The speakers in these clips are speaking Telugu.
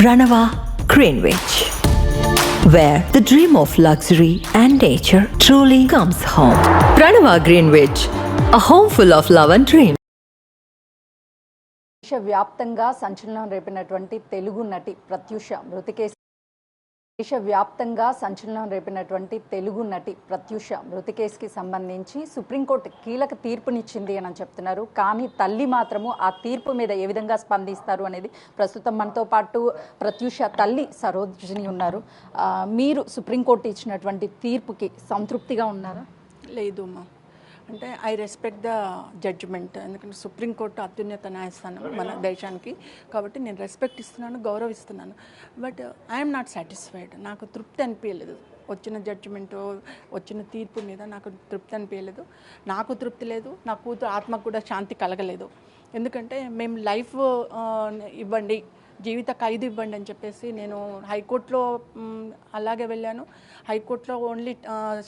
Pranava Greenwich, where the dream of luxury and nature truly comes home. Pranava Greenwich, a home full of love and dream. దేశవ్యాప్తంగా సంచలనం రేపినటువంటి తెలుగు నటి ప్రత్యూష మృతి కేసు దేశవ్యాప్తంగా సంచలనం రేపినటువంటి తెలుగు నటి ప్రత్యూష మృతి కేసుకి సంబంధించి సుప్రీంకోర్టు కీలక తీర్పునిచ్చింది అని చెప్తున్నారు. కానీ తల్లి మాత్రము ఆ తీర్పు మీద ఏ విధంగా స్పందిస్తారు అనేది ప్రస్తుతం మనతో పాటు ప్రత్యూష తల్లి సరోజిని ఉన్నారు. మీరు సుప్రీంకోర్టు ఇచ్చినటువంటి తీర్పుకి సంతృప్తిగా ఉన్నారా? లేదు అమ్మా, అంటే ఐ రెస్పెక్ట్ ద జడ్జిమెంట్. ఎందుకంటే సుప్రీంకోర్టు అత్యున్నత న్యాయస్థానం మన దేశానికి, కాబట్టి నేను రెస్పెక్ట్ ఇస్తున్నాను, గౌరవిస్తున్నాను. But I'm not satisfied. నాకు తృప్తి అనిపించలేదు వచ్చిన జడ్జిమెంటు, వచ్చిన తీర్పు మీద నాకు తృప్తి అనిపించలేదు. నాకు తృప్తి లేదు, నా కూతురు ఆత్మకు కూడా శాంతి కలగలేదు. ఎందుకంటే మేము లైఫ్ ఇవ్వండి, జీవిత ఖైదు ఇవ్వండి అని చెప్పేసి నేను హైకోర్టులో అలాగే వెళ్ళాను. హైకోర్టులో ఓన్లీ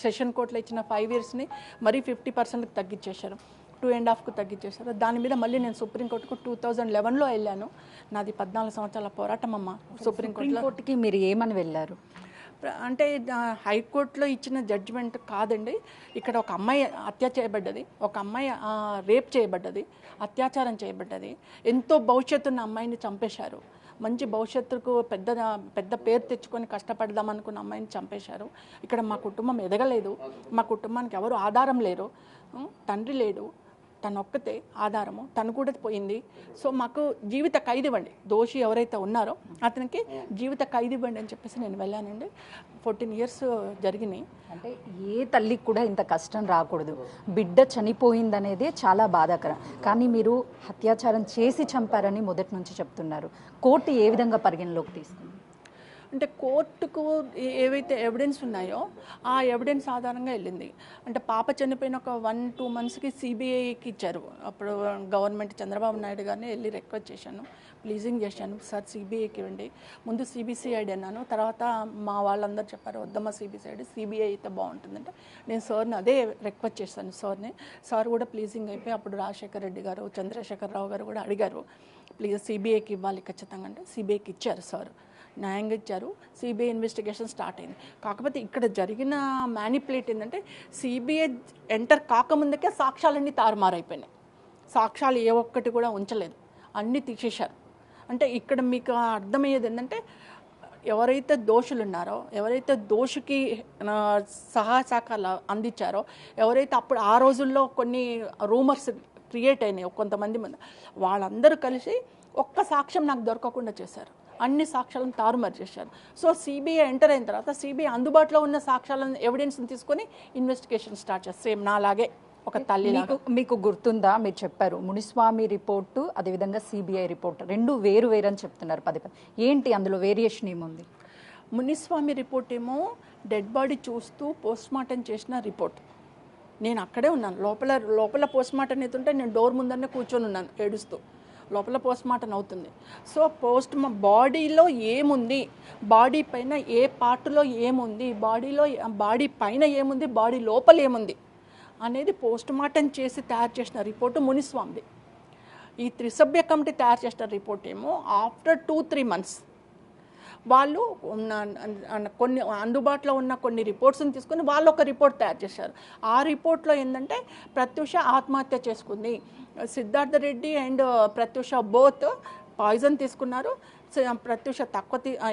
సెషన్ కోర్టులో ఇచ్చిన 5 yearsని మరీ 50% తగ్గించేశారు, 2.5కు తగ్గించేశారు. దాని మీద మళ్ళీ నేను సుప్రీంకోర్టుకు 2011లో వెళ్ళాను. నాది 14 సంవత్సరాల పోరాటం అమ్మ. సుప్రీంకోర్టుకి మీరు ఏమని వెళ్ళారు? అంటే హైకోర్టులో ఇచ్చిన జడ్జిమెంట్ కాదండి. ఇక్కడ ఒక అమ్మాయి హత్య చేయబడ్డది, ఒక అమ్మాయి రేప్ చేయబడ్డది, అత్యాచారం చేయబడ్డది. ఎంతో భవిష్యత్తున్న అమ్మాయిని చంపేశారు. మంచి భవిష్యత్తుకు పెద్ద పేరు తెచ్చుకొని కష్టపడదాం అనుకున్న అమ్మాయిని చంపేశారు. ఇక్కడ మా కుటుంబం ఎదగలేదు, మా కుటుంబానికి ఎవరు ఆధారం లేరు, తండ్రి లేడు, తను ఒక్కతే ఆధారము, తను కూడా పోయింది. సో మాకు జీవిత ఖైదు ఇవ్వండి, దోషి ఎవరైతే ఉన్నారో అతనికి జీవిత ఖైదు ఇవ్వండి అని చెప్పేసి నేను వెళ్ళానండి. 14 years జరిగినాయి. అంటే ఏ తల్లికి కూడా ఇంత కష్టం రాకూడదు. బిడ్డ చనిపోయిందనేదే చాలా బాధాకరం. కానీ మీరు అత్యాచారం చేసి చంపారని మొదటి నుంచి చెప్తున్నారు. కోర్టు ఏ విధంగా పరిగణలోకి తీసుకుంది? అంటే కోర్టుకు ఏవైతే ఎవిడెన్స్ ఉన్నాయో ఆ ఎవిడెన్స్ ఆధారంగా వెళ్ళింది. అంటే పాప చనిపోయిన ఒక 1-2 monthsకి సిబిఐకి ఇచ్చారు. అప్పుడు గవర్నమెంట్ చంద్రబాబు నాయుడు గారిని వెళ్ళి రిక్వెస్ట్ చేశాను, ప్లీజింగ్ చేశాను, సార్ సిబిఐకి ఇవ్వండి. ముందు సిబిసిఐడి అన్నాను, తర్వాత మా వాళ్ళందరూ చెప్పారు వద్దమ్మా సిబిఐ అయితే బాగుంటుందంటే నేను సార్ని అదే రిక్వెస్ట్ చేశాను. సార్ కూడా ప్లీజింగ్ అయిపోయి అప్పుడు రాజశేఖర్ రెడ్డి గారు, చంద్రశేఖరరావు గారు కూడా అడిగారు, ప్లీజ్ సిబిఐకి ఇవ్వాలి ఖచ్చితంగా అంటే సిబిఐకి ఇచ్చారు. సార్ న్యాయంగా ఇచ్చారు. సిబిఐ ఇన్వెస్టిగేషన్ స్టార్ట్ అయింది. కాకపోతే ఇక్కడ జరిగిన మ్యానిపులేట్ ఏంటంటే సిబిఐ ఎంటర్ కాకముందుకే సాక్ష్యాలన్నీ తారుమారైపోయినాయి. సాక్ష్యాలు ఏ ఒక్కటి కూడా ఉంచలేదు, అన్నీ తీసేశారు. అంటే ఇక్కడ మీకు అర్థమయ్యేది ఏంటంటే ఎవరైతే దోషులు ఉన్నారో, ఎవరైతే దోషికి సహాయశాఖలు అందించారో, ఎవరైతే అప్పుడు ఆ రోజుల్లో కొన్ని రూమర్స్ క్రియేట్ అయినాయి కొంతమంది వాళ్ళందరూ కలిసి ఒక్క సాక్ష్యం నాకు దొరకకుండా చేశారు, అన్ని సాక్ష్యాలను తారుమారు చేశారు. సో సిబిఐ ఎంటర్ అయిన తర్వాత సిబిఐ అందుబాటులో ఉన్న సాక్ష్యాలను ఎవిడెన్స్ని తీసుకొని ఇన్వెస్టిగేషన్ స్టార్ట్ చేస్తారు. సేమ్ నాలాగే ఒక తల్లి. మీకు గుర్తుందా, మీరు చెప్పారు మునిస్వామి రిపోర్టు అదేవిధంగా సిబిఐ రిపోర్ట్ రెండు వేరు అని చెప్తున్నారు. ఏంటి అందులో వేరియేషన్ ఏముంది? మునిస్వామి రిపోర్ట్ ఏమో డెడ్ బాడీ చూస్తూ పోస్ట్మార్టం చేసిన రిపోర్ట్. నేను అక్కడే ఉన్నాను, లోపల పోస్ట్మార్టం అవుతుంటే నేను డోర్ ముందరనే కూర్చొని ఉన్నాను ఏడుస్తూ. లోపల పోస్ట్మార్టం అవుతుంది. సో బాడీలో ఏముంది, బాడీ పైన ఏ పార్టులో ఏముంది, బాడీ పైన ఏముంది, బాడీ లోపల ఏముంది అనేది పోస్ట్మార్టం చేసి తయారు చేసిన రిపోర్టు మునిస్వామిది. ఈ త్రిసభ్య కమిటీ తయారు చేసిన రిపోర్ట్ ఏమో ఆఫ్టర్ 2-3 months వాళ్ళు కొన్ని అందుబాటులో ఉన్న కొన్ని రిపోర్ట్స్ని తీసుకొని వాళ్ళు ఒక రిపోర్ట్ తయారు చేశారు. ఆ రిపోర్ట్లో ఏంటంటే ప్రత్యూష ఆత్మహత్య చేసుకుంది, Siddhartha Reddy and Pratyusha both poison తీసుకున్నారు, ప్రత్యూష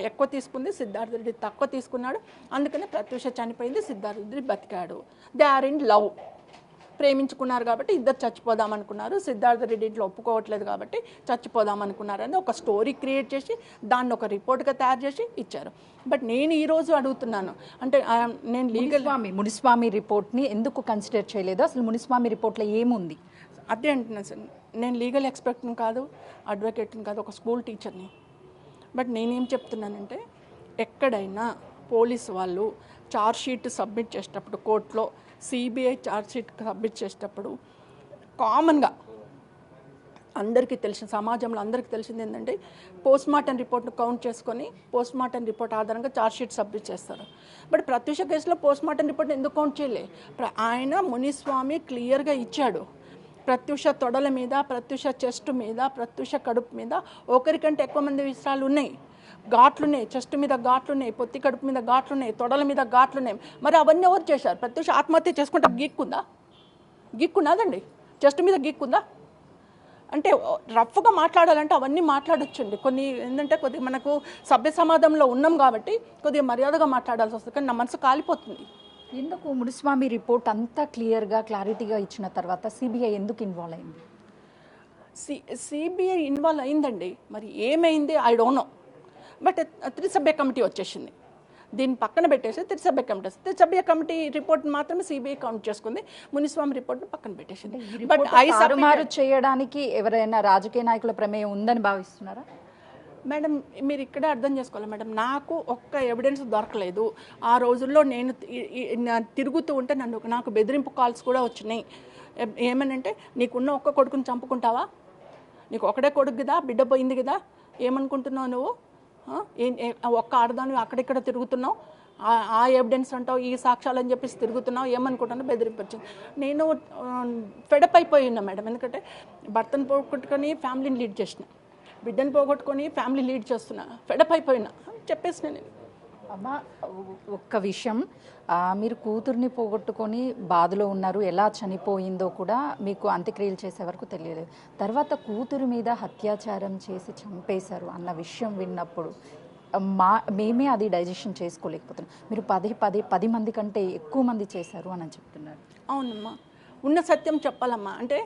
ఎక్కువ తీసుకుంది, సిద్ధార్థ రెడ్డి తక్కువ తీసుకున్నాడు, అందుకని ప్రత్యూష చనిపోయింది, సిద్ధార్థ రెడ్డి బతికాడు. దే ఆర్ ఇన్ లవ్, ప్రేమించుకున్నారు కాబట్టి ఇద్దరు చచ్చిపోదాం అనుకున్నారు, సిద్ధార్థ రెడ్డి ఇంట్లో ఒప్పుకోవట్లేదు కాబట్టి చచ్చిపోదాం అనుకున్నారని ఒక స్టోరీ క్రియేట్ చేసి దాన్ని ఒక రిపోర్ట్గా తయారు చేసి ఇచ్చారు. బట్ నేను ఈరోజు అడుగుతున్నాను, అంటే నేను మునిస్వామి రిపోర్ట్ని ఎందుకు కన్సిడర్ చేయలేదు? అసలు మునిస్వామి రిపోర్ట్లో ఏముంది? అదే అంటున్నాను సార్, నేను లీగల్ ఎక్స్పర్ట్ని కాదు, అడ్వకేట్ని కాదు, ఒక స్కూల్ టీచర్ని. బట్ నేనేం చెప్తున్నానంటే ఎక్కడైనా పోలీసు వాళ్ళు ఛార్జ్షీట్ సబ్మిట్ చేసేటప్పుడు కోర్టులో సిబిఐ ఛార్జ్షీట్ సబ్మిట్ చేసేటప్పుడు కామన్గా అందరికీ తెలిసిన, సమాజంలో అందరికీ తెలిసింది ఏంటంటే పోస్ట్మార్టం రిపోర్ట్ను కౌంట్ చేసుకొని పోస్ట్మార్టం రిపోర్ట్ ఆధారంగా ఛార్జ్షీట్ సబ్మిట్ చేస్తారు. బట్ ప్రత్యూష కేసులో పోస్ట్మార్టం రిపోర్ట్ ఎందుకు కౌంట్ చేయలే? ఆయన మునిస్వామి క్లియర్గా ఇచ్చాడు, ప్రత్యూష తొడల మీద, ప్రత్యూష చెస్ట్ మీద, ప్రత్యూష కడుపు మీద ఒకరికంటే ఎక్కువ మంది విషయాలు ఉన్నాయి. ఘాట్లున్నాయి, చెస్ట్ మీద ఘాట్లున్నాయి, పొత్తి కడుపు మీద ఘాట్లున్నాయి, తొడల మీద ఘాట్లున్నాయి. మరి అవన్నీ ఎవరు చేశారు? ప్రత్యూష ఆత్మహత్య చేసుకుంటే గీక్కున్నదండి, చెస్ట్ మీద గీక్కుందా? అంటే రఫ్గా మాట్లాడాలంటే అవన్నీ మాట్లాడొచ్చండి. కొన్ని ఏంటంటే కొద్దిగా మనకు సభ్య సమాజంలో ఉన్నాం కాబట్టి కొద్దిగా మర్యాదగా మాట్లాడాల్సి వస్తుంది. కానీ నా మనసు కాలిపోతుంది. ఎందుకు మునిస్వామి రిపోర్ట్ అంతా క్లారిటీగా ఇచ్చిన తర్వాత సిబిఐ ఎందుకు ఇన్వాల్వ్ అయింది? సిబిఐ ఇన్వాల్వ్ అయిందండి. మరి ఏమైంది ఐ డోంట్ నో. బట్ త్రిసభ్య కమిటీ వచ్చేసింది. దీన్ని పక్కన పెట్టేసి త్రిసభ్య కమిటీ రిపోర్ట్ మాత్రమే సిబిఐ కౌంట్ చేసుకుంది. మునిస్వామి రిపోర్ట్ పక్కన పెట్టేసింది. బట్ తారుమారు చేయడానికి ఎవరైనా రాజకీయ నాయకుల ప్రమేయం ఉందని భావిస్తున్నారా? మేడం మీరు ఇక్కడే అర్థం చేసుకోవాలి మేడం. నాకు ఒక్క ఎవిడెన్స్ దొరకలేదు. ఆ రోజుల్లో నేను తిరుగుతూ ఉంటే నాకు బెదిరింపు కాల్స్ కూడా వచ్చినాయి. ఏమనంటే నీకున్న ఒక్క కొడుకుని చంపుకుంటావా? నీకు ఒకటే కొడుకు కదా, బిడ్డ పోయింది కదా, ఏమనుకుంటున్నావు నువ్వు? ఒక్క ఆడదాన్ని అక్కడిక్కడ తిరుగుతున్నావు, ఆ ఎవిడెన్స్ అంటావు, ఈ సాక్ష్యాలు అని చెప్పేసి తిరుగుతున్నావు, ఏమనుకుంటున్నావు? బెదిరింపు వచ్చింది. నేను ఫెడప్ అయిపోయి ఉన్నా మేడం. ఎందుకంటే భర్తను పోగొట్టుకొని ఫ్యామిలీని లీడ్ చేసిన, బిడ్డను పోగొట్టుకొని ఫ్యామిలీ లీడ్ చేస్తున్నా, ఫెడప్ అయిపోయినా చెప్పేసిన నేను. అమ్మ ఒక్క విషయం, మీరు కూతుర్ని పోగొట్టుకొని బాధలో ఉన్నారు, ఎలా చనిపోయిందో కూడా మీకు అంత్యక్రియలు చేసే వరకు తెలియలేదు. తర్వాత కూతురు మీద అత్యాచారం చేసి చంపేశారు అన్న విషయం విన్నప్పుడు మేమే అది డైజెషన్ చేసుకోలేకపోతున్నాం. మీరు 10 మంది కంటే ఎక్కువ మంది చేశారు అని చెప్తున్నారు. అవునమ్మా, ఉన్న సత్యం చెప్పాలమ్మా. అంటే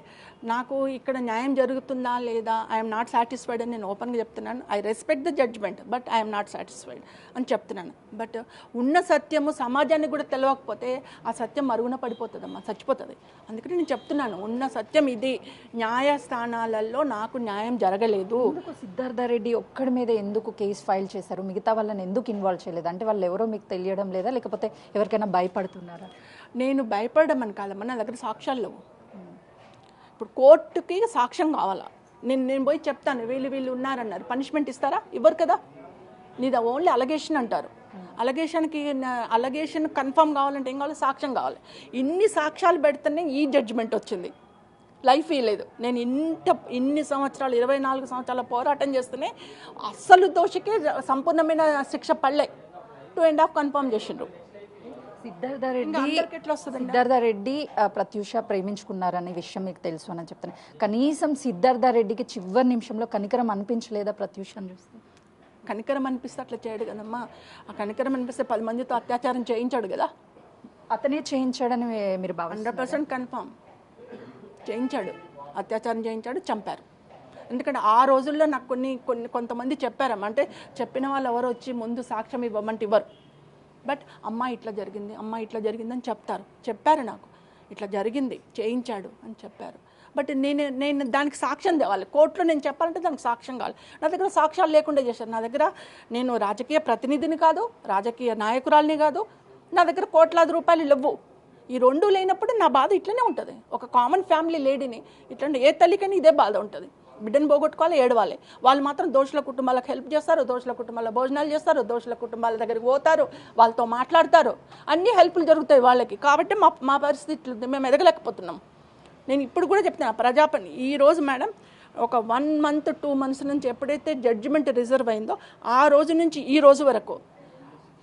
నాకు ఇక్కడ న్యాయం జరుగుతుందా లేదా, ఐఎమ్ నాట్ సాటిస్ఫైడ్ అని నేను ఓపెన్గా చెప్తున్నాను. I respect the judgement, but I'm not satisfied అని చెప్తున్నాను. బట్ ఉన్న సత్యము సమాజానికి కూడా తెలియకపోతే ఆ సత్యం మరుగున పడిపోతుందమ్మా, చచ్చిపోతుంది. అందుకని నేను చెప్తున్నాను, ఉన్న సత్యం ఇది. న్యాయస్థానాలలో నాకు న్యాయం జరగలేదు. సిద్ధార్థ రెడ్డి ఒక్కడి మీద ఎందుకు కేసు ఫైల్ చేశారు? మిగతా వాళ్ళని ఎందుకు ఇన్వాల్వ్ చేయలేదు? అంటే వాళ్ళు ఎవరో మీకు తెలియడం లేదా, లేకపోతే ఎవరికైనా భయపడుతున్నారా? నేను భయపడడం అని కాదమ్మా, నా దగ్గర సాక్ష్యాలు లేవు. ఇప్పుడు కోర్టుకి సాక్ష్యం కావాలా? నేను పోయి చెప్తాను వీళ్ళు ఉన్నారన్నారు, పనిష్మెంట్ ఇస్తారా? ఇవ్వరు కదా. నీది ఓన్లీ అలగేషన్ అంటారు. అలగేషన్ కన్ఫర్మ్ కావాలంటే ఏం కావాలి? సాక్ష్యం కావాలి. ఇన్ని సాక్ష్యాలు పెడితేనే ఈ జడ్జిమెంట్ వచ్చింది. లైఫ్ లేదు. నేను ఇన్ని సంవత్సరాలు 24 సంవత్సరాల పోరాటం చేస్తూనే అస్సలు దోషికే సంపూర్ణమైన శిక్ష పడలే. 2.5 కన్ఫర్మ్ చేసిండ్రు. సిద్ధార్థ రెడ్డి ప్రత్యూష ప్రేమించుకున్నారనే విషయం మీకు తెలుసు అని చెప్తాను. కనీసం సిద్ధార్థ రెడ్డికి చివరి నిమిషంలో కనికరం అనిపించలేదా ప్రత్యూషని చూస్తే? కనికరం అనిపిస్తే అట్లా చేయడు కదమ్మా. ఆ కనికరం అనిపిస్తే 10 మందితో అత్యాచారం చేయించాడు కదా. అతనే చేయించాడని మీరు 100% కన్ఫర్మ్ చేయించాడు. అత్యాచారం చేయించాడు, చంపారు. ఎందుకంటే ఆ రోజుల్లో నాకు కొంతమంది చెప్పారమ్మా. అంటే చెప్పిన వాళ్ళు ఎవరు వచ్చి ముందు సాక్ష్యం ఇవ్వమంటే ఇవ్వరు. బట్ అమ్మాయి ఇట్లా జరిగింది అని చెప్పారు నాకు. ఇట్లా జరిగింది, చేయించాడు అని చెప్పారు. బట్ నేను దానికి సాక్ష్యం తేవాలి. కోర్టులో నేను చెప్పాలంటే దానికి సాక్ష్యం కావాలి. నా దగ్గర సాక్ష్యాలు లేకుండా చేశారు. నా దగ్గర నేను రాజకీయ ప్రతినిధిని కాదు, రాజకీయ నాయకురాలిని కాదు. నా దగ్గర కోట్లాది రూపాయలు లేవు. ఈ రెండు లేనప్పుడు నా బాధ ఇట్లనే ఉంటుంది. ఒక కామన్ ఫ్యామిలీ లేడీని ఇట్లా ఏ తల్లికని ఇదే బాధ ఉంటుంది. బిడ్డను పోగొట్టుకోవాలి, ఏడవాలి. వాళ్ళు మాత్రం దోషుల కుటుంబాలకు హెల్ప్ చేస్తారు, దోషుల కుటుంబాల భోజనాలు చేస్తారు, దోషుల కుటుంబాల దగ్గరికి పోతారు, వాళ్ళతో మాట్లాడతారు, అన్ని హెల్ప్లు జరుగుతాయి వాళ్ళకి. కాబట్టి మా పరిస్థితులు మేము ఎదగలేకపోతున్నాం. నేను ఇప్పుడు కూడా చెప్తున్నా, ప్రజాపని ఈరోజు మేడం ఒక 1 month 2 months నుంచి ఎప్పుడైతే జడ్జిమెంట్ రిజర్వ్ అయిందో ఆ రోజు నుంచి ఈ రోజు వరకు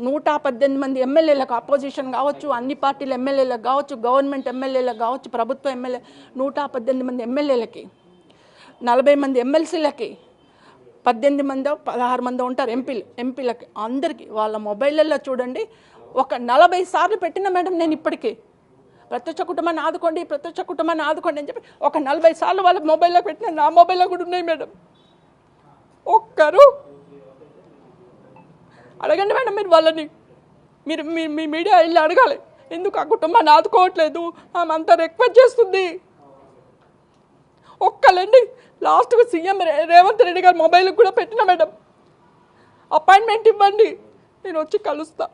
118 మంది ఎమ్మెల్యేలకు, అపోజిషన్ కావచ్చు, అన్ని పార్టీల ఎమ్మెల్యేలకు కావచ్చు, గవర్నమెంట్ ఎమ్మెల్యేలకు కావచ్చు, ప్రభుత్వ ఎమ్మెల్యే 118 మంది ఎమ్మెల్యేలకి, 40 మంది ఎమ్మెల్సీలకి, 18 మందో 16 మందో ఉంటారు ఎంపీలకి, అందరికీ వాళ్ళ మొబైల్లో చూడండి ఒక 40 సార్లు పెట్టిన మేడం. నేను ఇప్పటికీ ప్రత్యక్ష కుటుంబాన్ని ఆదుకోండి అని చెప్పి ఒక 40 సార్లు వాళ్ళ మొబైల్లో పెట్టిన, నా మొబైల్లో కూడా ఉన్నాయి మేడం. ఒక్కరు అడగండి మేడం మీరు వాళ్ళని, మీరు మీ మీడియా వెళ్ళి అడగాలి, ఎందుకు ఆ కుటుంబాన్ని ఆదుకోవట్లేదు, ఆమె అంతా రిక్వెస్ట్ చేస్తుంది. ఒక్కలండి లాస్ట్గా సీఎం రేవంత్ రెడ్డి గారు మొబైల్కి కూడా పెట్టిన మేడం, అపాయింట్మెంట్ ఇవ్వండి, నేను వచ్చి కలుస్తా.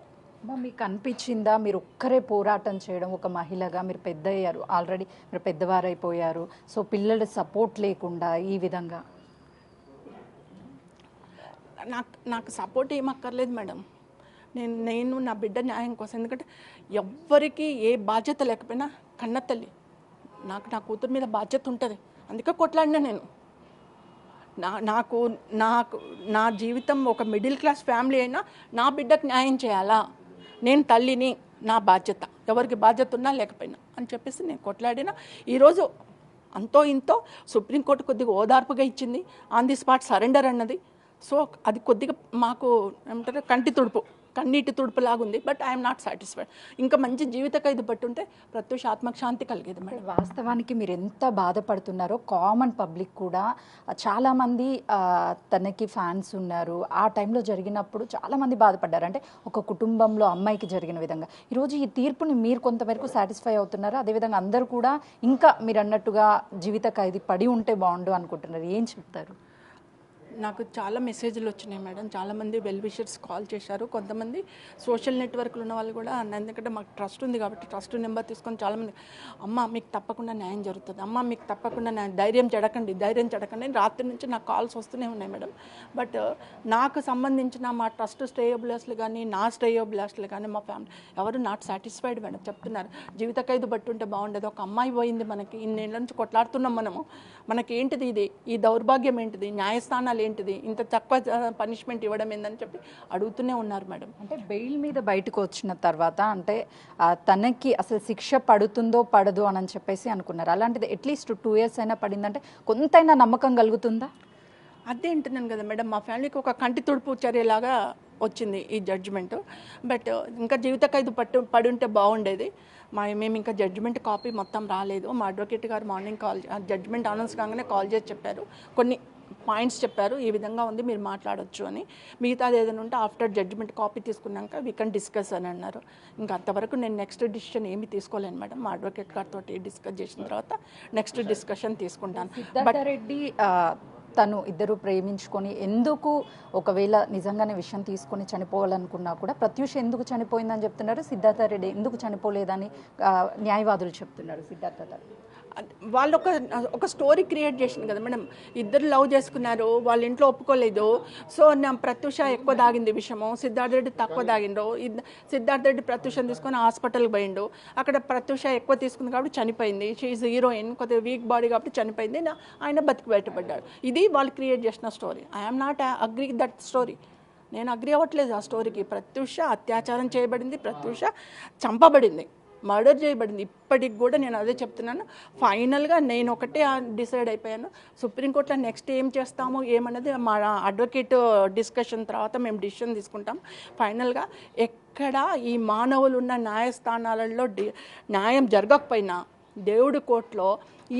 మీకు అనిపించిందా మీరు ఒక్కరే పోరాటం చేయడం? ఒక మహిళగా మీరు పెద్ద అయ్యారు, ఆల్రెడీ మీరు పెద్దవారైపోయారు, సో పిల్లల సపోర్ట్ లేకుండా ఈ విధంగా? నాకు సపోర్ట్ ఏమక్కర్లేదు మేడం. నేను నా బిడ్డ న్యాయం కోసం, ఎందుకంటే ఎవ్వరికి ఏ బాధ్యత లేకపోయినా కన్న తల్లి, నాకు నా కూతురు మీద బాధ్యత ఉంటుంది. అందుకే కొట్లాడినా నేను. నాకు నాకు నా జీవితం ఒక మిడిల్ క్లాస్ ఫ్యామిలీ అయినా నా బిడ్డకు న్యాయం చేయాలా, నేను తల్లిని, నా బాధ్యత, ఎవరికి బాధ్యత ఉన్నా లేకపోయినా అని చెప్పేసి నేను కొట్లాడినా. ఈరోజు అంతో ఇంతో సుప్రీంకోర్టు కొద్దిగా ఓదార్పుగా ఇచ్చింది, ఆన్ ది స్పాట్ సరెండర్ అన్నది. సో అది కొద్దిగా మాకు ఏమంటారు కన్నీటి తుడుపులాగా ఉంది. But I'm not satisfied. ఇంకా మంచి జీవిత ఖైదు పట్టుంటే ప్రత్యూష ఆత్మశాంతి కలిగేది మేడం. వాస్తవానికి మీరు ఎంత బాధపడుతున్నారో కామన్ పబ్లిక్ కూడా చాలామంది తనకి ఫ్యాన్స్ ఉన్నారు. ఆ టైంలో జరిగినప్పుడు చాలామంది బాధపడ్డారు. అంటే ఒక కుటుంబంలో అమ్మాయికి జరిగిన విధంగా ఈరోజు ఈ తీర్పుని మీరు కొంతవరకు సాటిస్ఫై అవుతున్నారు. అదేవిధంగా అందరూ కూడా ఇంకా మీరు అన్నట్టుగా జీవిత ఖైదు పడి ఉంటే బాగుండు అనుకుంటున్నారు. ఏం చెప్తారు? నాకు చాలా మెసేజ్లు వచ్చినాయి మేడం. చాలామంది వెల్ విషర్స్ కాల్ చేశారు. కొంతమంది సోషల్ నెట్వర్క్లు ఉన్న వాళ్ళు కూడా, ఎందుకంటే మాకు ట్రస్ట్ ఉంది కాబట్టి ట్రస్ట్ నెంబర్ తీసుకొని చాలామంది, అమ్మ మీకు తప్పకుండా న్యాయం జరుగుతుంది, అమ్మ మీకు తప్పకుండా ధైర్యం చెడకండి రాత్రి నుంచి నాకు కాల్స్ వస్తూనే ఉన్నాయి మేడం. బట్ నాకు సంబంధించిన మా ట్రస్ట్ స్టేయబులర్స్లు కానీ, నా స్టేయబులర్స్లు కానీ, మా ఫ్యామిలీ ఎవరు నాట్ సాటిస్ఫైడ్ మేడం. చెప్తున్నారు జీవిత ఖైదు పట్టుంటే బాగుండేది, ఒక అమ్మాయి పోయింది, మనకి ఇన్నేళ్ళ నుంచి కొట్లాడుతున్నాం మనకేంటిది ఇది, ఈ దౌర్భాగ్యం ఏంటిది, న్యాయస్థానాలు ఏంటిది, ఇంత తక్కువ పనిష్మెంట్ ఇవ్వడం ఏందని చెప్పి అడుగుతూనే ఉన్నారు మేడం. అంటే బెయిల్ మీద బయటకు వచ్చిన తర్వాత అంటే తనకి అసలు శిక్ష పడుతుందో పడదు అని చెప్పేసి అనుకున్నారు. అలాంటిది అట్లీస్ట్ 2 years అయినా పడిందంటే కొంతైనా నమ్మకం కలుగుతుందా? అదే అంటున్నాను కదా మేడం, మా ఫ్యామిలీకి ఒక కంటి తుడుపు చర్యలాగా వచ్చింది ఈ జడ్జిమెంట్. బట్ ఇంకా జీవిత ఖైదు పడి ఉంటే బాగుండేది. మేము ఇంకా జడ్జిమెంట్ కాపీ మొత్తం రాలేదు. మా అడ్వకేట్ గారు మార్నింగ్ జడ్జిమెంట్ అనౌన్స్ కాగానే కాల్ చేసి చెప్పారు, కొన్ని పాయింట్స్ చెప్పారు, ఈ విధంగా ఉంది మీరు మాట్లాడొచ్చు అని. మిగతాది ఏదైనా ఉంటే ఆఫ్టర్ జడ్జిమెంట్ కాపీ తీసుకున్నాక వీ కెన్ డిస్కస్ అని అన్నారు. ఇంకా అంతవరకు నేను నెక్స్ట్ డిసిషన్ ఏమి తీసుకోలేను మేడం. మా అడ్వకేట్ గారితో డిస్కస్ చేసిన తర్వాత నెక్స్ట్ డిస్కషన్ తీసుకుంటాను. సిద్ధార్థ రెడ్డి తను ఇద్దరు ప్రేమించుకొని ఎందుకు ఒకవేళ నిజంగానే విషయం తీసుకొని చనిపోవాలనుకున్నా కూడా ప్రత్యూష ఎందుకు చనిపోయిందని చెప్తున్నారు, సిద్ధార్థ రెడ్డి ఎందుకు చనిపోలేదని న్యాయవాదులు చెప్తున్నారు. సిద్ధార్థ వాళ్ళు ఒక స్టోరీ క్రియేట్ చేసింది కదా మేడం. ఇద్దరు లవ్ చేసుకున్నారు, వాళ్ళ ఇంట్లో ఒప్పుకోలేదు. సో నా ప్రత్యూష ఎక్కువ దాగింది విషయము, సిద్ధార్థ రెడ్డి తక్కువ దాగిండు. సిద్ధార్థ రెడ్డి ప్రత్యూషను తీసుకొని హాస్పిటల్కి పోయిండు. అక్కడ ప్రత్యూష ఎక్కువ తీసుకుంది కాబట్టి చనిపోయింది. షీఈ్ హీరోయిన్, కొద్దిగా వీక్ బాడీ కాబట్టి చనిపోయింది. ఆయన బతికి బయటపడ్డాడు. ఇది వాళ్ళు క్రియేట్ చేసిన story. I'm not agree that story. నేను అగ్రీ అవ్వట్లేదు ఆ స్టోరీకి. ప్రత్యూష అత్యాచారం చేయబడింది, ప్రత్యూష చంపబడింది, మర్డర్ చేయబడింది. ఇప్పటికి కూడా నేను అదే చెప్తున్నాను. ఫైనల్గా నేను ఒకటే డిసైడ్ అయిపోయాను, సుప్రీంకోర్టులో నెక్స్ట్ ఏం చేస్తాము ఏమన్నది మా అడ్వకేట్ డిస్కషన్ తర్వాత మేము డిసిషన్ తీసుకుంటాం. ఫైనల్గా ఎక్కడ ఈ మానవులు ఉన్న న్యాయస్థానాలలో న్యాయం జరగకపోయినా దేవుడి కోర్టులో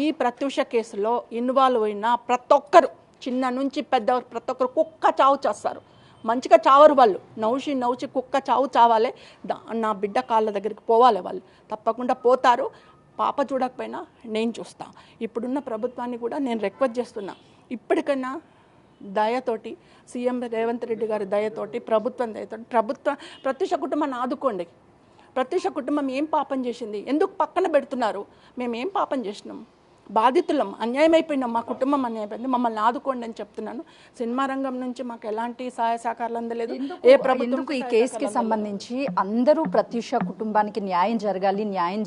ఈ ప్రత్యూష కేసులో ఇన్వాల్వ్ అయిన ప్రతి ఒక్కరు, చిన్న నుంచి పెద్ద ప్రతి ఒక్కరు కుక్క చావు చేస్తారు. మంచిగా చావరు వాళ్ళు, నవ్వుచి కుక్క చావాలి. నా బిడ్డ కాళ్ళ దగ్గరికి పోవాలి, వాళ్ళు తప్పకుండా పోతారు. పాప చూడకపోయినా నేను చూస్తా. ఇప్పుడున్న ప్రభుత్వాన్ని కూడా నేను రిక్వెస్ట్ చేస్తున్నా, ఇప్పటికైనా దయతోటి, సీఎం రేవంత్ రెడ్డి గారి దయతోటి, ప్రభుత్వం దయతోటి ప్రత్యూష కుటుంబాన్ని ఆదుకోండి. ప్రత్యూష కుటుంబం ఏం పాపం చేసింది, ఎందుకు పక్కన పెడుతున్నారు? మేము ఏం పాపం చేసినాం? బాధితులం, అన్యాయం అయిపోయినాం, మా కుటుంబం అన్యాయమైపోయింది, మమ్మల్ని ఆదుకోండి అని చెప్తున్నాను. సినిమా రంగం నుంచి మాకు ఎలాంటి సహాయ సహకారాలు అందలేదు. ఏ ప్రభుత్వం ఈ కేసుకి సంబంధించి అందరూ ప్రత్యూష కుటుంబానికి న్యాయం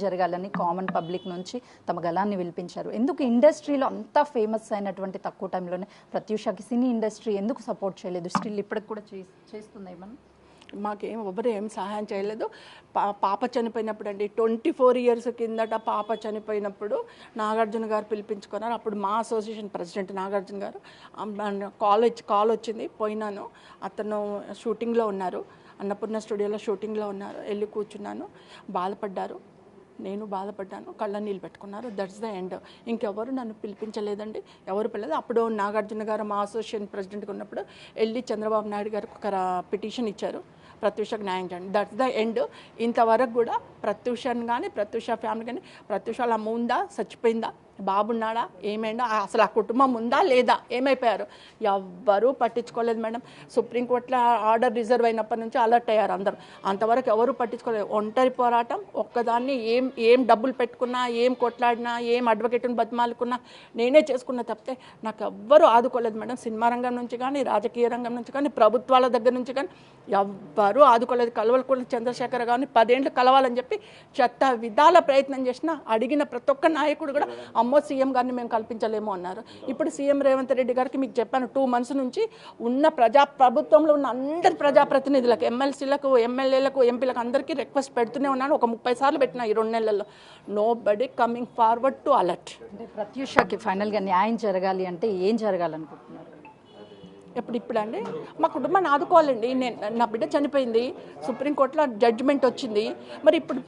జరగాలని కామన్ పబ్లిక్ నుంచి తమ గలాన్ని వినిపించారు. ఎందుకు ఇండస్ట్రీలో అంతా ఫేమస్ అయినటువంటి తక్కువ టైంలోనే ప్రత్యూషకి సినీ ఇండస్ట్రీ ఎందుకు సపోర్ట్ చేయలేదు? స్టిల్ ఇప్పటికి కూడా చేస్తుంది ఏమన్నా? ఎవరు ఏం సహాయం చేయలేదు. పాప చనిపోయినప్పుడు అండి, 24 years కిందట పాప చనిపోయినప్పుడు నాగార్జున గారు పిలిపించుకున్నారు. అప్పుడు మా అసోసియేషన్ ప్రెసిడెంట్ నాగార్జున గారు కాల్ వచ్చింది, పోయినాను. అతను షూటింగ్లో ఉన్నారు, అన్నపూర్ణ స్టూడియోలో షూటింగ్లో ఉన్నారు. వెళ్ళి కూర్చున్నాను, బాధపడ్డారు, నేను బాధపడ్డాను, కళ్ళ నీళ్ళు పెట్టుకున్నారు. That's the end. ఇంకెవరు నన్ను పిలిపించలేదండి, ఎవరు పిల్లలేదు. అప్పుడు నాగార్జున గారు మా అసోసియేషన్ ప్రెసిడెంట్గా ఉన్నప్పుడు వెళ్ళి చంద్రబాబు నాయుడు గారికి ఒక పిటిషన్ ఇచ్చారు, ప్రత్యూషకు న్యాయం చేయండి. That's the end. ఇంతవరకు కూడా ప్రత్యూషను కానీ, ప్రత్యూష ఫ్యామిలీ కానీ, ప్రత్యూష అలా ఉందా, చచ్చిపోయిందా, బాబున్నాడా, ఏమైందా, అసలు ఆ కుటుంబం ఉందా లేదా, ఏమైపోయారు, ఎవ్వరూ పట్టించుకోలేదు మేడం. సుప్రీంకోర్టులో ఆర్డర్ రిజర్వ్ అయినప్పటి నుంచి అలర్ట్ అయ్యారు అందరూ, అంతవరకు ఎవరు పట్టించుకోలేదు. ఒంటరి పోరాటం, ఒక్కదాన్ని ఏం డబ్బులు పెట్టుకున్నా, ఏం కొట్లాడినా, ఏం అడ్వకేట్ని బతిమాలుకున్నా నేనే చేసుకున్నా తప్పితే నాకు ఎవ్వరూ ఆదుకోలేదు మేడం. సినిమా రంగం నుంచి కానీ, రాజకీయ రంగం నుంచి కానీ, ప్రభుత్వాల దగ్గర నుంచి కానీ ఎవ్వరూ ఆదుకోలేదు. కలవలకొండ చంద్రశేఖర్ గారిని 10 ఏళ్ళు కలవాలని చెప్పి చెత్త విధాల ప్రయత్నం చేసిన అడిగిన ప్రతి ఒక్క నాయకుడు కూడా అమ్మో సీఎం గారిని మేము కల్పించలేము అన్నారు. ఇప్పుడు సీఎం రేవంత్ రెడ్డి గారికి మీకు చెప్పాను 2 months నుంచి ఉన్న ప్రభుత్వంలో ఉన్న అందరి ప్రజాప్రతినిధులకు, ఎమ్మెల్సీలకు, ఎమ్మెల్యేలకు, ఎంపీలకు అందరికీ రిక్వెస్ట్ పెడుతూనే ఉన్నాను. ఒక 30 సార్లు పెట్టిన ఈ 2 నెలల్లో. Nobody coming forward to alert. అంటే ప్రత్యూషకి ఫైనల్గా న్యాయం జరగాలి అంటే ఏం జరగాలనుకుంటున్నారు? ఇప్పుడు అండి మా కుటుంబాన్ని ఆదుకోవాలండి. నా బిడ్డ చనిపోయింది, సుప్రీంకోర్టులో జడ్జిమెంట్ వచ్చింది. మరి ఇప్పుడు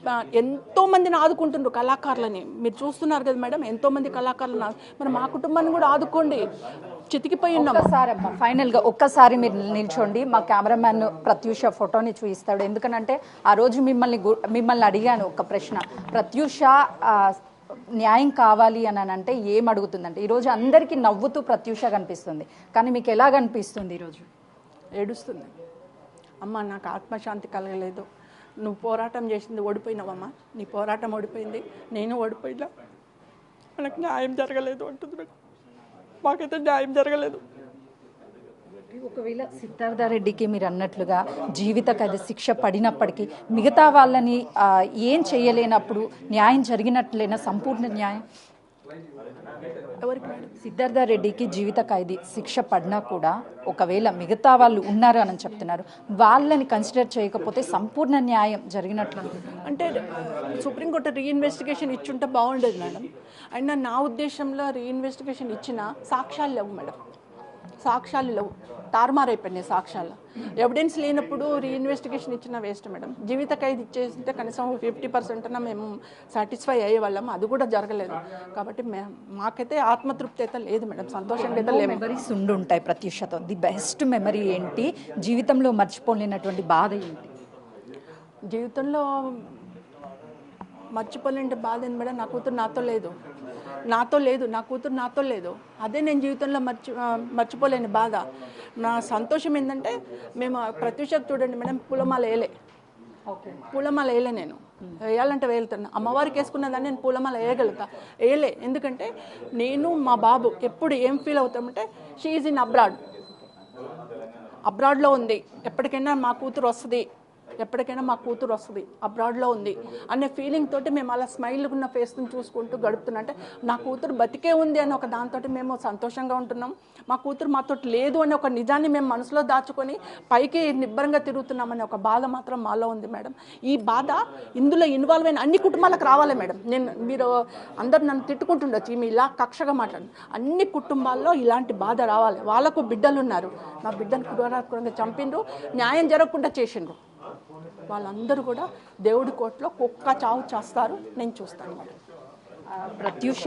ఎంతోమందిని ఆదుకుంటున్నారు కళాకారులని, మీరు చూస్తున్నారు కదా మేడం, ఎంతోమంది కళాకారులను. మరి మా కుటుంబాన్ని కూడా ఆదుకోండి, చితికిపోయి ఉన్నాం. ఒక్కసారి అమ్మా ఫైనల్గా ఒక్కసారి మీరు నిల్చోండి, మా కెమెరామ్యాన్ ప్రత్యూష ఫోటోని చూపిస్తాడు. ఎందుకనంటే ఆ రోజు మిమ్మల్ని అడిగాను ఒక ప్రశ్న, ప్రత్యూష న్యాయం కావాలి అని అంటే ఏం అడుగుతుందంటే, ఈరోజు అందరికీ నవ్వుతూ ప్రత్యూష కనిపిస్తుంది, కానీ మీకు ఎలా కనిపిస్తుంది? ఈరోజు ఏడుస్తుంది. అమ్మ నాకు ఆత్మశాంతి కలగలేదు, నువ్వు పోరాటం చేసింది ఓడిపోయినావమ్మా, నీ పోరాటం ఓడిపోయింది, నేను ఓడిపోయినా, మనకు న్యాయం జరగలేదు అంటుంది మేడం. మాకైతే న్యాయం జరగలేదు. ఒకవేళ సిద్ధార్థ రెడ్డికి మీరు అన్నట్లుగా జీవిత ఖైదు శిక్ష పడినప్పటికీ మిగతా వాళ్ళని ఏం చేయలేనప్పుడు న్యాయం జరిగినట్లేనా సంపూర్ణ న్యాయం? ఎవరికి? సిద్ధార్థ రెడ్డికి జీవిత ఖైదు శిక్ష పడినా కూడా ఒకవేళ మిగతా వాళ్ళు ఉన్నారు అని చెప్తున్నారు, వాళ్ళని కన్సిడర్ చేయకపోతే సంపూర్ణ న్యాయం జరిగినట్లు అంటే సుప్రీంకోర్టు రీఇన్వెస్టిగేషన్ ఇచ్చుంటే బాగుండేది మేడం. అయినా నా ఉద్దేశంలో రీఇన్వెస్టిగేషన్ ఇచ్చిన సాక్ష్యాలు లేవు మేడం, సాక్ష్యాలు లేవు, తారుమారైపోయినాయి సాక్ష్యాలు. ఎవిడెన్స్ లేనప్పుడు రీఇన్వెస్టిగేషన్ ఇచ్చిన వేస్ట్ మేడం. జీవిత ఖైదు ఇచ్చేస్తే కనీసం 50% అన్నా మేము సాటిస్ఫై అయ్యేవాళ్ళం, అది కూడా జరగలేదు. కాబట్టి మాకైతే ఆత్మతృప్తి అయితే లేదు మేడం, సంతోషంగా అయితే లేదు. మెమరీస్ ఉండుంటాయి ప్రత్యూషతో, ది బెస్ట్ మెమరీ ఏంటి, జీవితంలో మర్చిపోలేనటువంటి బాధ ఏంటి? జీవితంలో మర్చిపోలేని బాధ ఏంటి మేడం, నా కూతురు నాతో లేదు, నా కూతురు నాతో లేదు. అదే నేను జీవితంలో మర్చిపోలేని బాధ. నా సంతోషం ఏంటంటే మేము ప్రత్యూషకు చూడండి మేడం, పూలమాల వేయలే, నేను వేయాలంటే వేలుతున్నా. అమ్మవారికి వేసుకున్నదాన్ని నేను పూలమాల వేయలే. ఎందుకంటే నేను మా బాబు ఎప్పుడు ఏం ఫీల్ అవుతామంటే, షీ ఈజ్ ఇన్ అబ్రాడ్లో ఉంది, ఎప్పటికైనా మా కూతురు వస్తుంది, అబ్రాడ్లో ఉంది అనే ఫీలింగ్ తోటి మేము అలా స్మైల్ ఉన్న ఫేస్ని చూసుకుంటూ గడుపుతున్నా. అంటే నా కూతురు బతికే ఉంది అని ఒక దాంతో మేము సంతోషంగా ఉంటున్నాం. మా కూతురు మాతో లేదు అనే ఒక నిజాన్ని మేము మనసులో దాచుకొని పైకి నిబ్బరంగా తిరుగుతున్నామనే ఒక బాధ మాత్రం మాలో ఉంది మేడం. ఈ బాధ ఇందులో ఇన్వాల్వ్ అయిన అన్ని కుటుంబాలకు రావాలి మేడం. మీరు అందరు నన్ను తిట్టుకుంటుండొచ్చు, ఈమె ఇలా కక్షగా మాట్లాడు, అన్ని కుటుంబాల్లో ఇలాంటి బాధ రావాలి. వాళ్ళకు బిడ్డలు ఉన్నారు, నా బిడ్డను క్రూరంగా చంపిండ్రు, న్యాయం జరగకుండా చేసిండ్రు. వాళ్ళందరూ కూడా దేవుడి కోర్టులో కుక్క చావు చేస్తారు, నేను చూస్తాను. ప్రత్యూష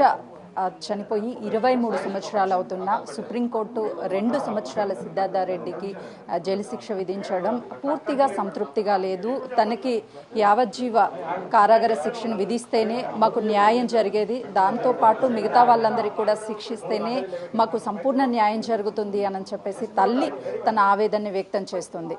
చనిపోయి 23 సంవత్సరాలు అవుతున్నా సుప్రీంకోర్టు 2 సంవత్సరాల సిద్ధార్థ రెడ్డికి జైలు శిక్ష విధించడం పూర్తిగా సంతృప్తిగా లేదు. తనకి యావజ్జీవ కారాగార శిక్షను విధిస్తేనే మాకు న్యాయం జరిగేది, దాంతోపాటు మిగతా వాళ్ళందరికీ కూడా శిక్షిస్తేనే మాకు సంపూర్ణ న్యాయం జరుగుతుంది అని చెప్పేసి తల్లి తన ఆవేదనని వ్యక్తం చేస్తుంది.